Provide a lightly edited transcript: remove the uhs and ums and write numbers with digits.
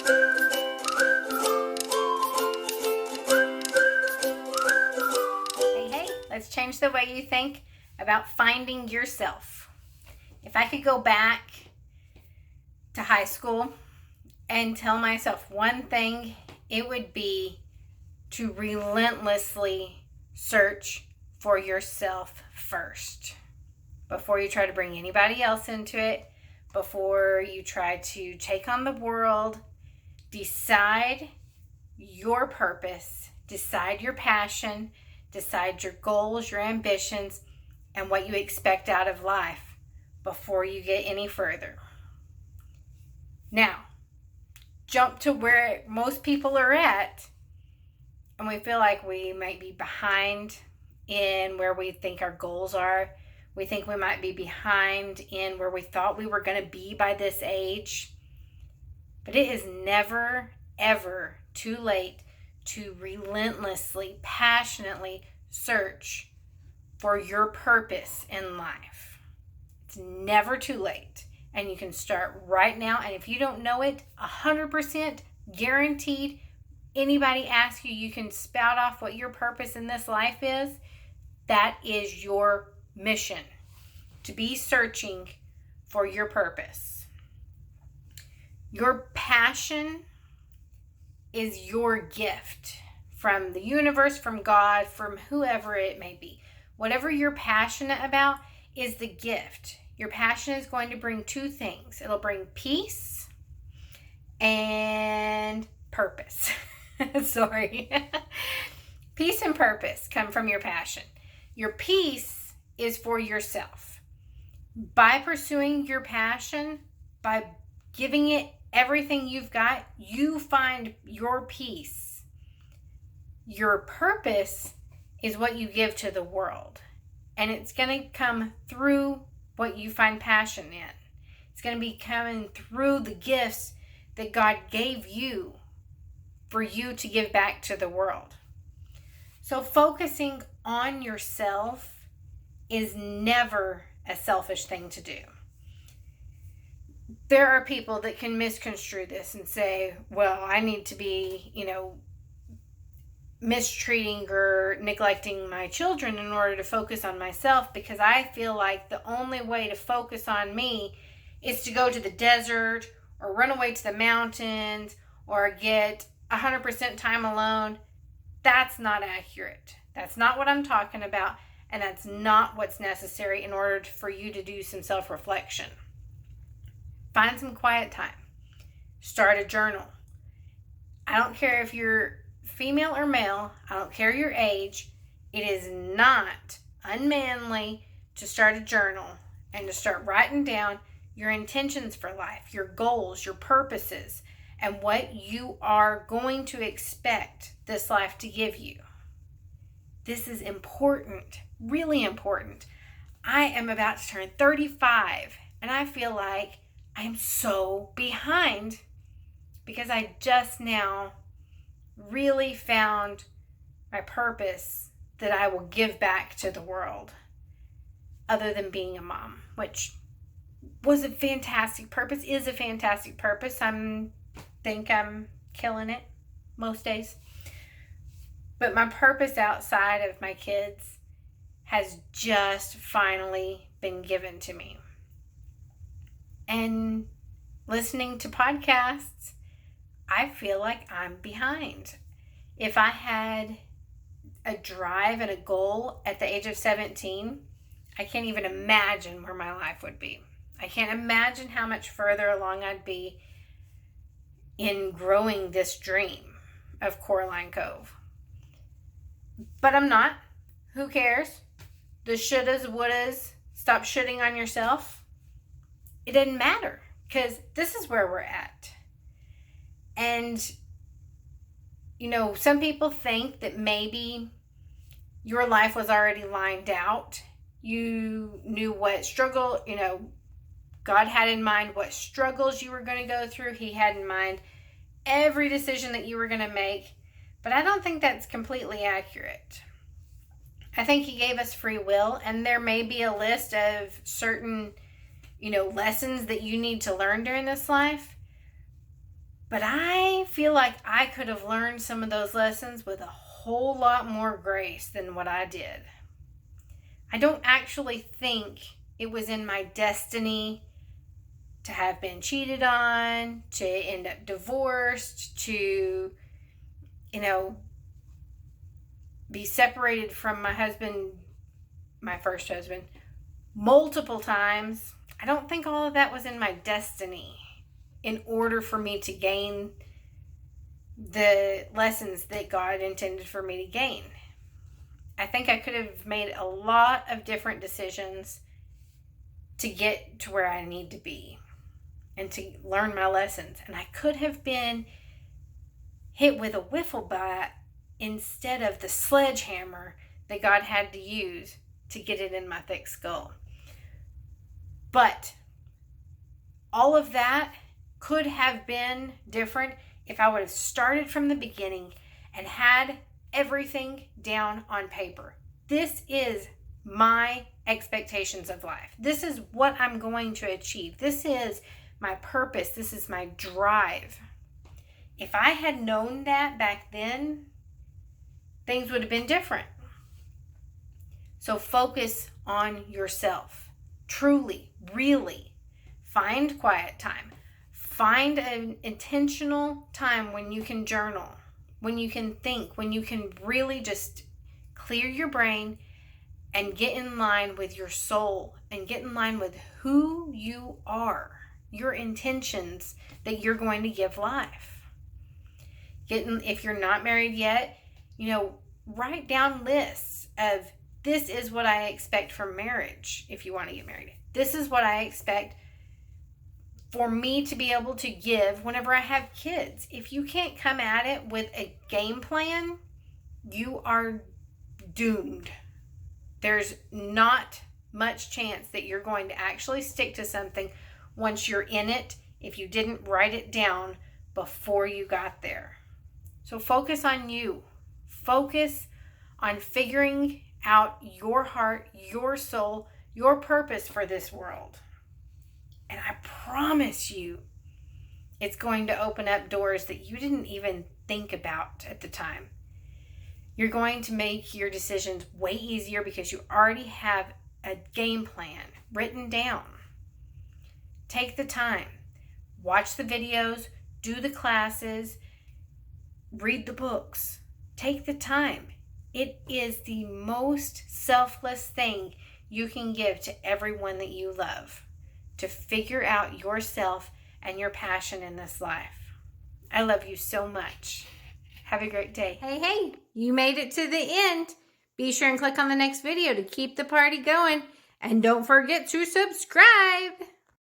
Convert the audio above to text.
Hey, let's change the way you think about finding yourself. If I could go back to high school and tell myself one thing, it would be to relentlessly search for yourself first. Before you try to bring anybody else into it, before you try to take on the world, decide your purpose, decide your passion, decide your goals, your ambitions, and what you expect out of life before you get any further. Now, jump to where most people are at, and we feel like we might be behind in where we think our goals are. We think we might be behind in where we thought we were going to be by this age. But it is never, ever too late to relentlessly, passionately search for your purpose in life. It's never too late. And you can start right now. And if you don't know it, 100% guaranteed, anybody asks you, you can spout off what your purpose in this life is. That is your mission, to be searching for your purpose. Your passion is your gift from the universe, from God, from whoever it may be. Whatever you're passionate about is the gift. Your passion is going to bring two things. It'll bring peace and purpose. Sorry. Peace and purpose come from your passion. Your peace is for yourself. By pursuing your passion, by giving it everything you've got, you find your peace. Your purpose is what you give to the world. And it's going to come through what you find passion in. It's going to be coming through the gifts that God gave you for you to give back to the world. So focusing on yourself is never a selfish thing to do. There are people that can misconstrue this and say, well, I need to be, mistreating or neglecting my children in order to focus on myself, because I feel like the only way to focus on me is to go to the desert or run away to the mountains or get 100% time alone. That's not accurate. That's not what I'm talking about, and that's not what's necessary in order for you to do some self-reflection. Find some quiet time. Start a journal. I don't care if you're female or male. I don't care your age. It is not unmanly to start a journal and to start writing down your intentions for life, your goals, your purposes, and what you are going to expect this life to give you. This is important, really important. I am about to turn 35, and I feel like I am so behind because I just now really found my purpose that I will give back to the world, other than being a mom, which was a fantastic purpose, is a fantastic purpose. Think I'm killing it most days. But my purpose outside of my kids has just finally been given to me. And listening to podcasts, I feel like I'm behind. If I had a drive and a goal at the age of 17, I can't even imagine where my life would be. I can't imagine how much further along I'd be in growing this dream of Coraline Cove. But I'm not. Who cares? The shouldas, wouldas, stop shitting on yourself. It doesn't matter, because this is where we're at. And, some people think that maybe your life was already lined out. You knew what struggle, God had in mind what struggles you were going to go through. He had in mind every decision that you were going to make. But I don't think that's completely accurate. I think He gave us free will, and there may be a list of certain, lessons that you need to learn during this life. But I feel like I could have learned some of those lessons with a whole lot more grace than what I did. I don't actually think it was in my destiny to have been cheated on, to end up divorced, to, be separated from my husband, my first husband, multiple times. I don't think all of that was in my destiny in order for me to gain the lessons that God intended for me to gain. I think I could have made a lot of different decisions to get to where I need to be and to learn my lessons. And I could have been hit with a wiffle bat instead of the sledgehammer that God had to use to get it in my thick skull. But all of that could have been different if I would have started from the beginning and had everything down on paper. This is my expectations of life. This is what I'm going to achieve. This is my purpose. This is my drive. If I had known that back then, things would have been different. So focus on yourself. Truly, really. Find quiet time. Find an intentional time when you can journal, when you can think, when you can really just clear your brain and get in line with your soul and get in line with who you are, your intentions that you're going to give life. If you're not married yet, write down lists of this is what I expect from marriage if you want to get married. This is what I expect for me to be able to give whenever I have kids. If you can't come at it with a game plan, you are doomed. There's not much chance that you're going to actually stick to something once you're in it if you didn't write it down before you got there. So focus on you. Focus on figuring out your heart, your soul, your purpose for this world. And I promise you, it's going to open up doors that you didn't even think about at the time. You're going to make your decisions way easier because you already have a game plan written down. Take the time. Watch the videos. Do the classes. Read the books. Take the time. It is the most selfless thing you can give to everyone that you love, to figure out yourself and your passion in this life. I love you so much. Have a great day. Hey, you made it to the end. Be sure and click on the next video to keep the party going. And don't forget to subscribe.